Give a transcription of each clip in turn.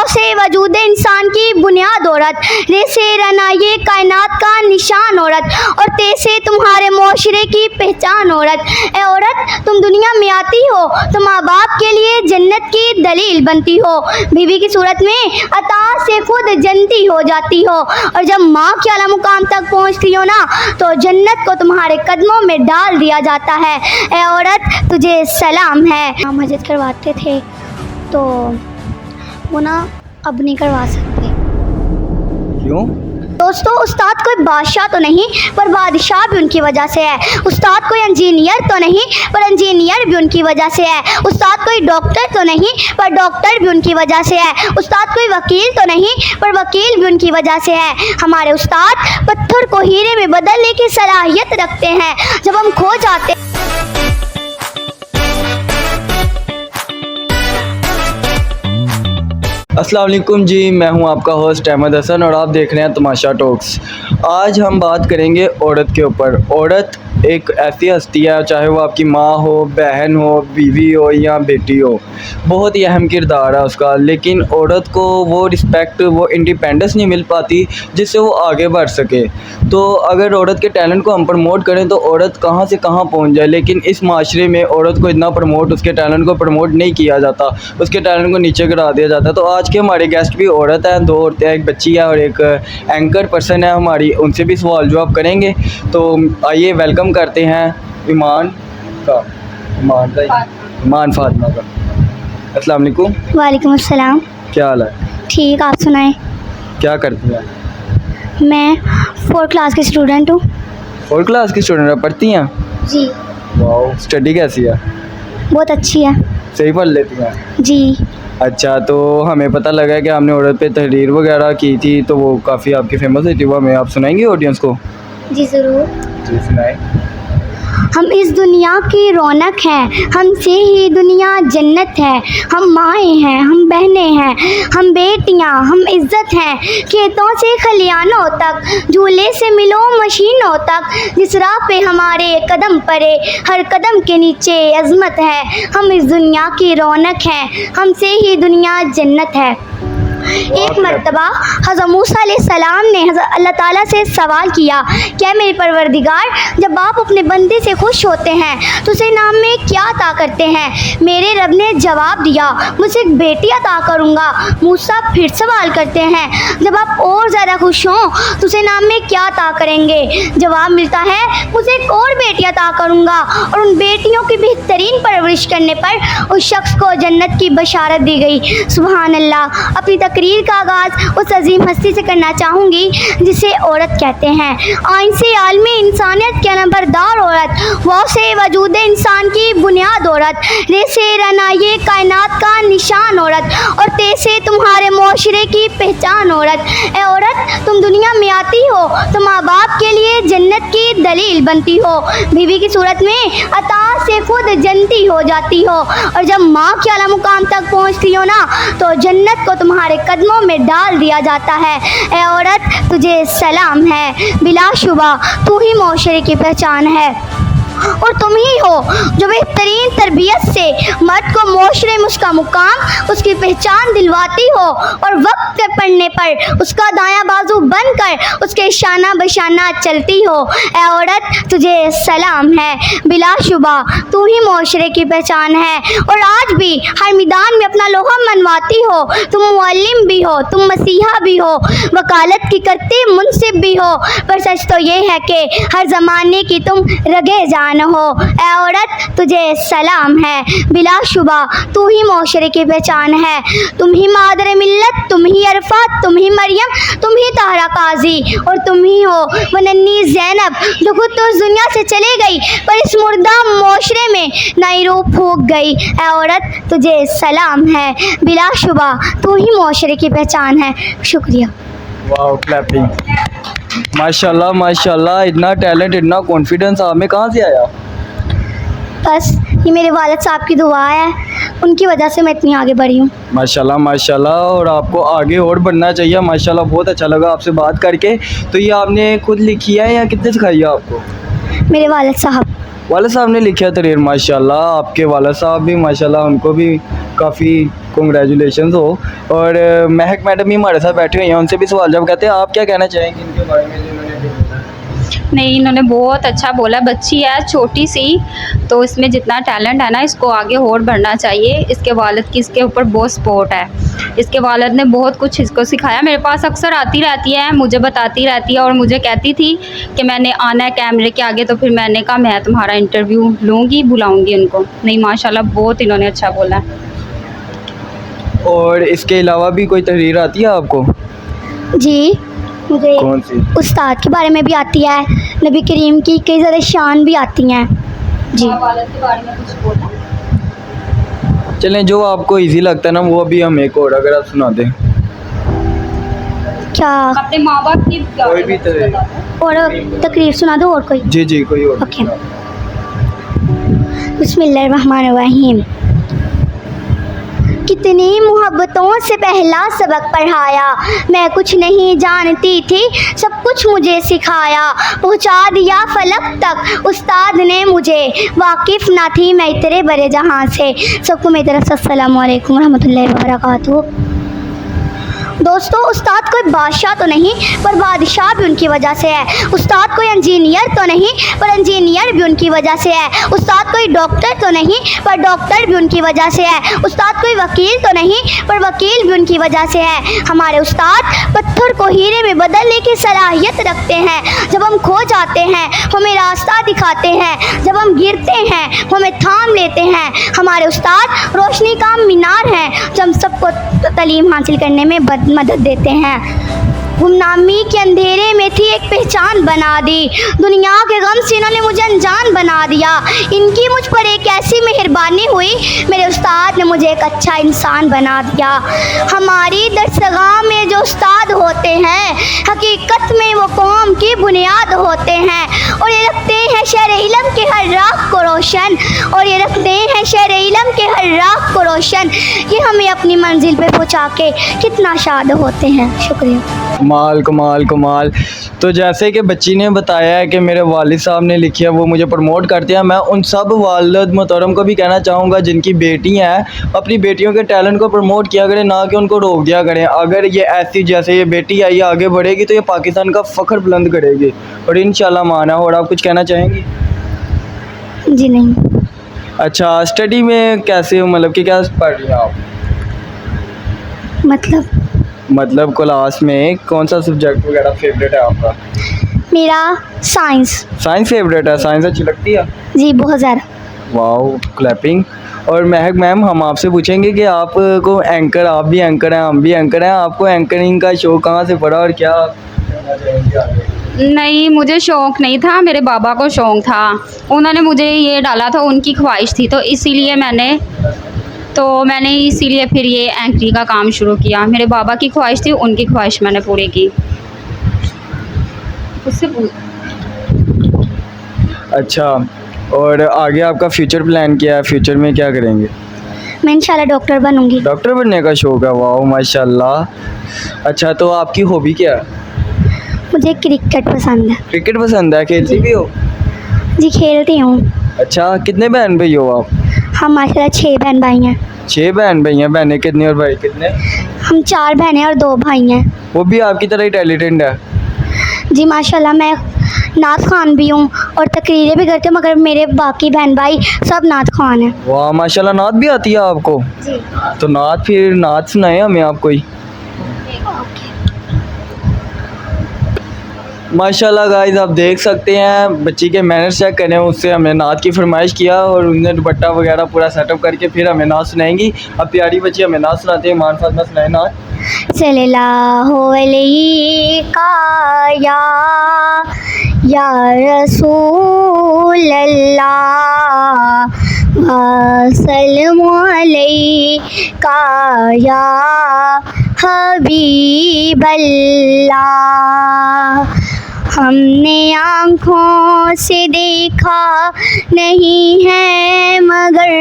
से वजूद इंसान की बुनियाद औरत, रेसे रना ये कायनात का निशान औरत, और तैसे तुम्हारे मुआशरे की पहचान औरत। ए औरत, तुम दुनिया में आती हो तो माँ बाप के लिए जन्नत की दलील बनती हो, बीवी की सूरत में अता से खुद जनती हो जाती हो, और जब माँ के आला मुकाम तक पहुँचती हो ना तो जन्नत को तुम्हारे कदमों में डाल दिया जाता है। ए औरत, तुझे सलाम है। हम हजत करवाते थे तो वो ना अब नहीं करवा सकते। क्यों? दोस्तों, उस्ताद कोई बादशाह तो नहीं पर बादशाह भी उनकी वजह से है। उस्ताद कोई इंजीनियर तो नहीं पर इंजीनियर भी उनकी वजह से है। उस्ताद कोई डॉक्टर तो नहीं पर डॉक्टर भी उनकी वजह से है। उस्ताद कोई वकील तो नहीं पर वकील भी उनकी वजह से है। हमारे उस्ताद पत्थर को हीरे में बदलने की सलाहियत रखते हैं। जब हम खो जाते अस्सलाम वालेकुम जी, मैं हूं आपका होस्ट अहमद हसन और आप देख रहे हैं तमाशा टॉक्स। आज हम बात करेंगे औरत के ऊपर। औरत एक ऐसी हस्ती है, चाहे वो आपकी माँ हो, बहन हो, बीवी हो या बेटी हो, बहुत ही अहम किरदार है उसका। लेकिन औरत को वो रिस्पेक्ट, वो इंडिपेंडेंस नहीं मिल पाती जिससे वो आगे बढ़ सके। तो अगर औरत के टैलेंट को हम प्रमोट करें तो औरत कहाँ से कहाँ पहुँच जाए, लेकिन इस माशरे में औरत को इतना प्रमोट, उसके टैलेंट को प्रमोट नहीं किया जाता, उसके टैलेंट को नीचे गिरा दिया जाता। तो आज के हमारे गेस्ट भी औरत हैं, दो औरतें हैं, एक बच्ची है और एक एंकर पर्सन है हमारी, उनसे भी सवाल जवाब करेंगे। तो आइए वेलकम करते हैं ईमान फातिमा का। अस्सलाम वालेकुम। वालेकुम अस्सलाम। क्या हाल है? ठीक, आप सुनाएं। क्या करती हैं? मैं 4th क्लास की स्टूडेंट हूँ। 4th क्लास की स्टूडेंट पढ़ती हैं? जी। वाह, स्टडी कैसी है? बहुत अच्छी है। सही पढ़ लेती हैं? जी। अच्छा, तो हमें पता लगा है कि आपने औरत पे तहरीर वगैरह की थी, तो वो काफ़ी आपकी फेमस हुई थी, वो हमें आप सुनाएंगे ऑडियंस को? जी ज़रूर। जी सुनाएं। हम इस दुनिया की रौनक हैं, हमसे ही दुनिया जन्नत है। हम माएँ हैं, हम बहनें हैं, हम बेटियाँ, हम इज़्ज़त हैं। खेतों से खलियानों तक, झूले से मिलो मशीनों तक, जिस राह पे हमारे कदम पड़े, हर कदम के नीचे अज़मत है। हम इस दुनिया की रौनक हैं, हमसे ही दुनिया जन्नत है। एक मर्तबा हज़रत मूसा अलैहिस्सलाम ने अल्लाह ताला से सवाल किया, क्या मेरे परवरदिगार, जब आप अपने बंदे से खुश होते हैं तो उसे नाम में क्या अता करते हैं? मेरे रब ने जवाब दिया, मुझे एक बेटी अता करूँगा। मूसा फिर सवाल करते हैं, जब आप और ज़्यादा खुश हों तो उसे नाम में क्या अता करेंगे? जवाब मिलता है, मुझे एक और बेटी अता करूँगा, और उन बेटियों की बेहतरीन परवरिश करने पर उस शख्स को जन्नत की बशारत दी गई। सुभान अल्लाह। अपनी तकरीर का आगाज़ उस अजीम हस्ती से करना चाहूँगी जिसे औरत कहते हैं। आइन से आलमी इंसानियत के नंबरदार औरत, वो से वजूद इंसान की बुनियाद औरत, रेसे रना ये कायनात का निशान औरत, और तैसे तुम्हारे मुआशरे की पहचान औरत। ए औरत, तुम दुनिया में आती हो तो माँ बाप के लिए जन्नत की दलील बनती हो, बीवी की सूरत में अता से खुद जनती हो जाती हो, और जब माँ के आला मुकाम तक पहुँचती हो ना तो जन्नत को तुम्हारे कदमों में डाल दिया जाता है। ए औरत, तुझे सलाम है। बिलाशुबा तू ही मुआशरे की पहचान है, और तुम ही हो जो बेहतरीन तरबियत से मर्द को मुआशरे में उसका मुकाम, उसकी पहचान दिलवाती हो, और वक्त के पड़ने पर उसका दायां बाजू बनकर उसके शाना बशाना चलती हो। ए औरत, तुझे सलाम है। बिलाशुबा तू ही मुआशरे की पहचान है, और आज भी हर मैदान में अपना लोहा मनवाती हो। तुम मुअल्लिम भी हो, तुम मसीहा भी हो, वकालत की करती मुनसिब भी हो, पर सच तो ये है कि हर ज़माने की तुम रगे जान हो। ए औरत, तुझे सलाम है। बिलाशुबा तू ही मुआशरे की पहचान है। तुम ही मादर मिल्लत, तुम ही अरफात, तुम ही मरियम, तुम ही ताहरा काजी, और तुम ही हो वो नन्ही ज़ैनब जो खुद तो इस दुनिया से चली गई पर इस मुर्दा मुआशरे में नई रूह फूंक गई। ए औरत, तुझे सलाम है। बिलाशुबा तू ही मुआशरे की पहचान है। शुक्रिया। वाह, क्लैपिंग। माशाल्लाह माशाल्लाह, इतना टैलेंट, इतना कॉन्फिडेंस आप में कहाँ से आया? बस ये मेरे वालिद साहब की दुआ है, उनकी वजह से मैं इतनी आगे बढ़ी हूँ। माशाल्लाह माशाल्लाह, और आपको आगे और बढ़ना चाहिए। माशाल्लाह, बहुत अच्छा लगा आपसे बात करके। तो ये आपने खुद लिखी है या कितने सिखाई है आपको? मेरे वालिद साहब ने लिखा तहरीर। माशाल्लाह, आपके वालिद साहब भी माशाल्लाह, उनको भी काफ़ी कॉन्ग्रेचुलेशन हो। और महक मैडम भी हमारे साथ बैठे हुए हैं, उनसे भी सवाल जवाब कहते हैं। आप क्या कहना चाहेंगे इनके बारे में जिन्होंने अभी बोला? नहीं, इन्होंने बहुत अच्छा बोला। बच्ची है छोटी सी, तो इसमें जितना टैलेंट है ना, इसको आगे और बढ़ना चाहिए। इसके वालिद की इसके ऊपर बहुत सपोर्ट है। इसके वालिद ने बहुत कुछ इसको सिखाया। मेरे पास अक्सर आती रहती है, मुझे बताती रहती है और मुझे कहती थी कि मैंने आना है कैमरे के आगे। तो फिर मैंने कहा मैं तुम्हारा इंटरव्यू लूँगी, बुलाऊँगी उनको। नहीं, माशाल्लाह बहुत इन्होंने अच्छा बोला है। और इसके अलावा भी कोई तहरीर आती है आपको? जी, मुझे कौन सी? उस्ताद के बारे में भी आती है, नबी करीम की कई ज़्यादा शान भी आती हैं। जी, वालिद के बारे में कुछ बोला? चलें, जो आपको इजी लगता है ना वो अभी हम एक और अगर आप सुना दें। क्या अपने माँ बाप की कोई भी तहरीर। और तकरीर सुना दो और कोई? जी जी, कोई और। ओके। बिस्मिल्लाहिर्रहमानिर्रहीम। कितनी मोहब्बतों से पहला सबक पढ़ाया, मैं कुछ नहीं जानती थी, सब कुछ मुझे सिखाया, पहुंचा दिया फलक तक उस्ताद ने मुझे, वाकिफ़ ना थी मैं तेरे बड़े जहां से। सबको मेरी तरफ से अस्सलामु अलैकुम रहमतुल्लाहि व बरकातुहू। दोस्तों, उस्ताद कोई बादशाह तो नहीं, पर बादशाह भी उनकी वजह से है। उस्ताद कोई इंजीनियर तो नहीं, पर इंजीनियर भी उनकी वजह से है। उस्ताद कोई डॉक्टर तो नहीं, पर डॉक्टर भी उनकी वजह से है। उस्ताद कोई वकील तो नहीं, पर वकील भी उनकी वजह से है। हमारे उस्ताद पत्थर को हीरे में बदलने की सलाहियत रखते हैं। जब हम खो जाते हैं हमें रास्ता दिखाते हैं, जब हम गिरते हैं हमें थाम लेते हैं। हमारे उस्ताद रोशनी का मीनार हैं, जो हम सबको तालीम हासिल करने में मदद देते हैं। गुमनामी के अंधेरे में थी एक पहचान बना दी, दुनिया के गम से इन्होंने मुझे अनजान बना दिया। इनकी मुझ पर एक ऐसी मेहरबानी हुई, मेरे उस्ताद ने मुझे एक अच्छा इंसान बना दिया। हमारी दरसगाह में जो उस्ताद होते हैं हकीकत में वो कौम की बुनियाद होते हैं, और ये रखते हैं शहर इल्म के हर राह को रोशन, और ये रखते हैं शहर इल्म के हर राह को रोशन। ये हमें अपनी मंजिल पे पहुंचा के कितना शाद होते हैं। शुक्रिया। कमाल कमाल कमाल। तो जैसे कि बच्ची ने बताया है कि मेरे वालिद साहब ने लिखी है, वो मुझे प्रमोट करते हैं। मैं उन सब वालिद मोहतरम को भी कहना चाहूँगा जिनकी बेटी हैं, अपनी बेटियों के टैलेंट को प्रमोट किया करें, ना कि उनको रोक दिया करें। अगर ये ऐसी जैसे ये बेटी आई आगे बढ़ेगी तो ये पाकिस्तान का फ़ख्र बुलंद करेगी, और इंशाल्लाह माना। और आप कुछ कहना चाहेंगी? जी नहीं। अच्छा, स्टडी में कैसे हो, मतलब कि क्या पढ़ रही हैं आप? मतलब क्लास में कौन सा सब्जेक्ट वगैरह फेवरेट है आपका? मेरा साइंस। साइंस फेवरेट है? साइंस अच्छी लगती है? जी, बहुत ज़्यादा। Wow, clapping. और महक मैम, हम आपसे पूछेंगे कि आपको एंकर, आप भी एंकर हैं, हम भी एंकर हैं, आपको एंकरिंग का शौक कहाँ से पड़ा और क्या करना चाहेंगे आगे? नहीं, मुझे शौक़ नहीं था, मेरे बाबा को शौक़ था। उन्होंने मुझे ये डाला था, उनकी ख्वाहिश थी, तो इसीलिए मैंने फिर ये एंकरिंग का काम शुरू किया। मेरे बाबा की ख्वाहिश थी, उनकी ख्वाहिश मैंने पूरी की। उससे अच्छा, और आगे आपका फ्यूचर प्लान क्या है? फ्यूचर में क्या करेंगे? मैं इंशाल्लाह डॉक्टर बनूंगी। डॉक्टर बनने का शौक है? वाह माशाल्लाह। अच्छा, तो आपकी हॉबी क्या है? मुझे क्रिकेट पसंद है। क्रिकेट पसंद है? खेलती भी हो? जी, खेलती हूँ। अच्छा, कितने बहन भाई हो आप? हम माशाल्लाह 6 बहन भाई हैं। 6 बहन भाई हैं। बहनें कितनी और भाई कितने? हम 4 बहनें और 2 भाई हैं। वो भी आपकी तरह ही टैलेंटेड है? जी माशाल्लाह, मैं नात खान भी हूँ और तकरीरें भी करती हूँ, मगर मेरे बाकी बहन भाई सब नात खान हैं। वाह माशाल्लाह, नात भी आती है आपको? जी। तो फिर नात सुनाए हमें आप कोई। माशाल्लाह गाइस, आप देख सकते हैं बच्ची के मैनर्स चेक करें। उससे हमने नात की फरमाइश किया और उन्होंने दुपट्टा वगैरह पूरा सेटअप करके फिर हमें नात सुनाएंगी। अब प्यारी बच्ची हमें नात सुनाते हैं। मान फातिमा सुनाए नात। सल्लल्लाहु अलैका या रसूल अल्लाह, सल्लल्लाहु अलैका या हबीब अल्लाह। हमने आँखों से देखा नहीं है, मगर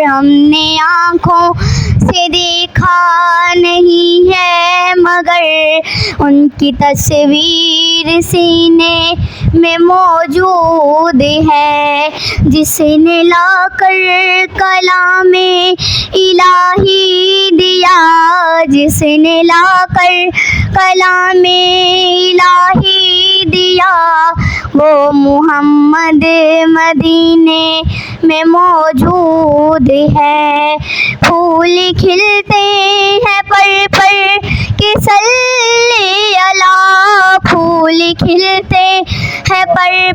हमने आँखों से देखा नहीं है, मगर उनकी तस्वीर सीने में मौजूद है। जिसने लाकर कलामे इलाही दिया, जिसने लाकर कलामे इलाही दिया, वो मुहम्मद मदीने में मौजूद है। फूल खिलते हैं पर कि सल्ले अला, फूल खिलते हैं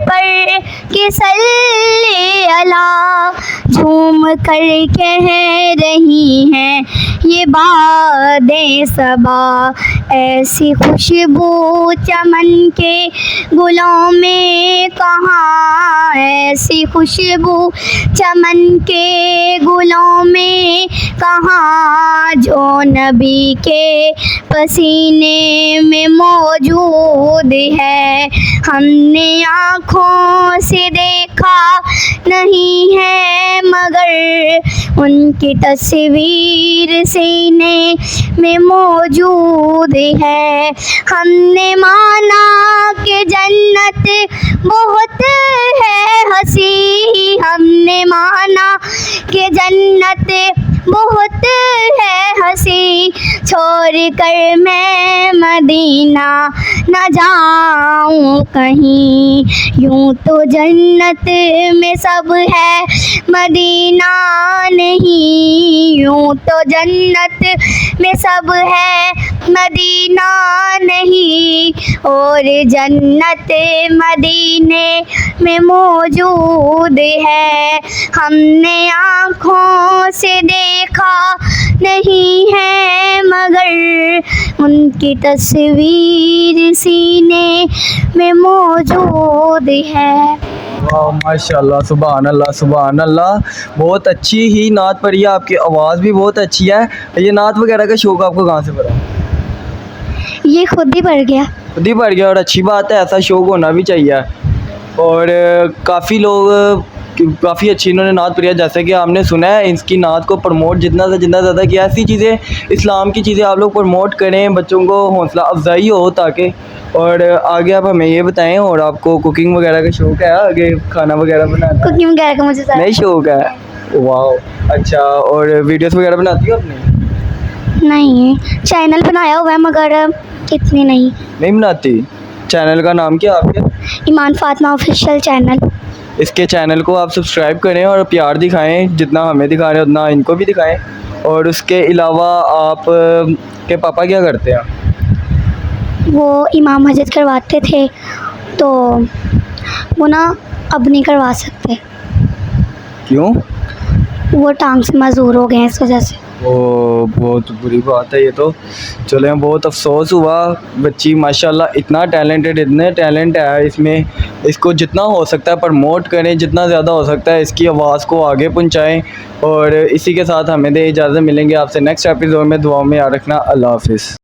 पर कि सल्ले अला। झूम कर कह रही हैं ये बातें सबा, ऐसी खुशबू चमन के गुलों में कहाँ, ऐसी खुशबू चमन के गुलों में कहाँ, जो नबी के पसीने में मौजूद है। हमने आँखों से देखा नहीं है मगर उनकी तस्वीर सीने में मौजूद है। हमने माना कि जन्नत बहुत है हंसी, हमने माना कि जन्नत बहुत है हंसी, छोड़ कर मैं मदीना न जाऊं कहीं। यूं तो जन्नत में सब है मदीना नहीं, यूं तो जन्नत में सब है मदीना नहीं, और जन्नत मदीने में मौजूद है। हमने आँखों से देखा नहीं है मगर उनकी तस्वीर सीने में मौजूद है। वाह माशाल्लाह, सुभान अल्लाह सुभान अल्लाह। बहुत अच्छी ही नात पढ़ी है, आपकी आवाज़ भी बहुत अच्छी है। ये नात वगैरह का शौक़ आपको कहाँ से पड़ा? ये खुद ही पड़ गया। खुद ही पड़ गया, और अच्छी बात है, ऐसा शौक़ होना भी चाहिए। और काफ़ी लोग काफ़ी अच्छी इन्होंने नात पढ़ी है। जैसे कि आपने सुना है, इसकी नात को प्रमोट जितना ज़्यादा किया, ऐसी चीज़ें इस्लाम की चीज़ें आप लोग प्रमोट करें, बच्चों को हौसला अफजाई हो ताकि। और आगे आप हमें ये बताएं, और आपको कुकिंग वगैरह का शौक़ है? आगे खाना वगैरह बनाना? कुकिंग वगैरह का मुझे नहीं शौक़ है? वाह अच्छा। और वीडियोस वगैरह बनाती हो आपने? नहीं, चैनल बनाया हुआ है मगर इतनी नहीं बनाती। चैनल का नाम क्या आपके? ईमान फातिमा ऑफिशियल चैनल। इसके चैनल को आप सब्सक्राइब करें और प्यार दिखाएं, जितना हमें दिखा रहे हैं उतना इनको भी दिखाएं। और उसके अलावा आप के पापा क्या करते हैं? वो इमाम हजरत करवाते थे, तो वो ना अब नहीं करवा सकते, क्यों? वो टांग से मजदूर हो गए हैं इस वजह से। ओ बहुत बुरी बात है ये तो। चले, बहुत अफसोस हुआ। बच्ची माशाल्लाह इतना टैलेंटेड, इतने टैलेंट है इसमें। इसको जितना हो सकता है प्रमोट करें, जितना ज़्यादा हो सकता है इसकी आवाज़ को आगे पहुंचाएं। और इसी के साथ हमें दे इजाज़त, मिलेंगे आपसे नेक्स्ट एपिसोड में। दुआ में याद रखना। अल्लाह हाफिज़।